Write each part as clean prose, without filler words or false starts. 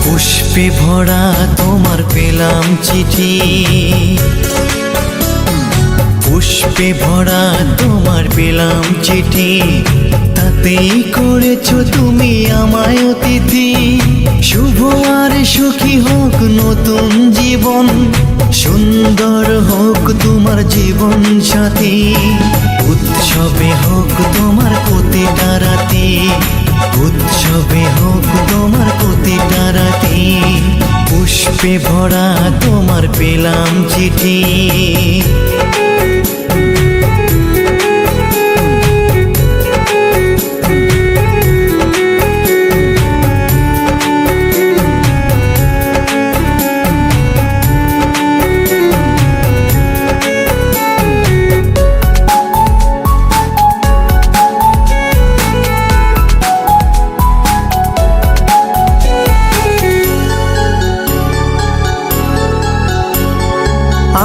পুষ্পে ভরা তোমার পেলাম চিঠি, পুষ্পে ভরা তোমার পেলাম চিঠি, তাতেই করেছো তুমি আমায় অতিথি। শুভ আর সুখী হোক নতুন জীবন, সুন্দর হোক তোমার জীবন সাথী। উৎসবে হোক তোমার প্রতিটা রাতি, উৎসবে হোক তোমার প্রতিটা রাতি। পুষ্পে ভরা তোমার পেলাম চিঠি।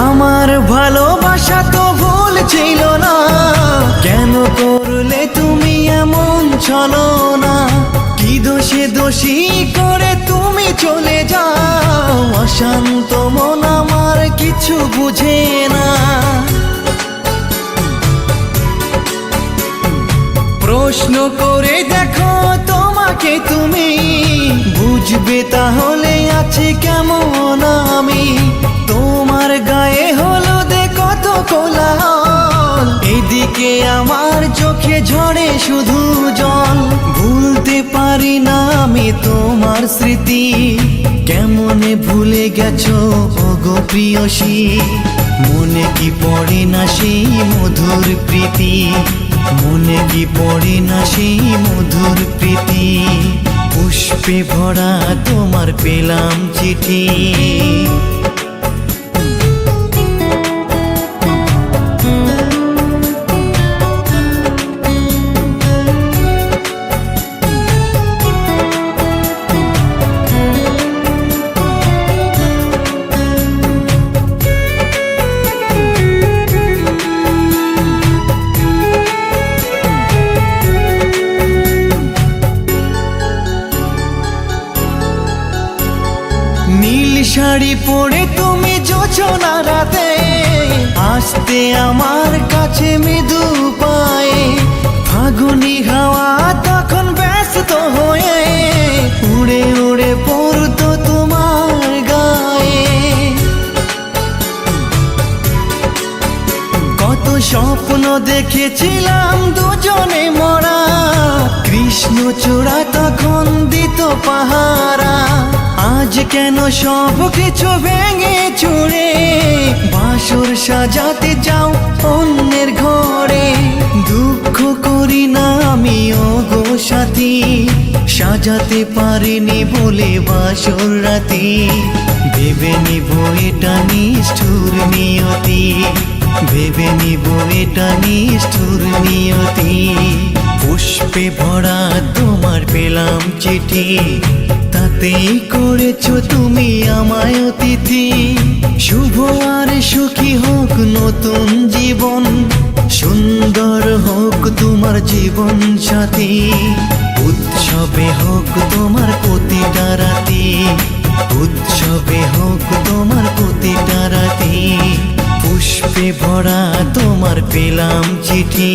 আমার ভালোবাসা তো ভুল ছিল না, কেন করলে তুমি এমন ছলনা? কি দোষে দোষী করে তুমি চলে যাও, অশান্ত মন আমার কিছু বুঝে না। প্রশ্ন করে দেখো তোমাকে তুমি, বুঝবে তাহলে আছে কেমন আমি। তোমার গায়ে হলুদে কত কোলাহল, এদিকে আমার চোখে ঝরে শুধু জল। ভুলতে পারি না আমি তোমার স্মৃতি, কেমনে ভুলে গেছো ওগো প্রিয়সী। মনে কি পড়ে না সেই মধুর প্রীতি, মনে কি পড়ে না সেই মধুর প্রীতি। পুষ্পে ভরা তোমার পেলাম চিঠি। নীল শাড়ি পরে তুমি যোছনা রাতে, আসতে আমার কাছে মৃদু পায়ে। ফাগুনি হাওয়া তখন ব্যস্ত হয়ে উড়ে উড়ে পড়তো তোমার গায়ে। কত স্বপ্ন দেখেছিলাম দুজনে মরা, কৃষ্ণচূড়া তখন দিত পাহারা। আজ কেন সব কিছু ভেঙে চুরে বাসর সাজাতে যাও অন্যের ঘরে? দুঃখ করি না আমি ওগো সাথী, সাজাতে পারিনি বলে বাসর রাতি। ভেবে নিব এটা নিষ্ঠুর নিয়তি, ভেবে নিব এটা নিষ্ঠুর নিয়তি। পুষ্পে ভরা তোমার পেলাম চিঠি, তাতেই করেছো তুমি আমায় অতিথি। শুভ আর সুখী হোক নতুন জীবন, সুন্দর হোক তোমার জীবন সাথী। উৎসবে হোক তোমার প্রতিটা রাতি, উৎসবে হোক তোমার প্রতিটা রাতি। পুষ্পে ভরা তোমার পেলাম চিঠি।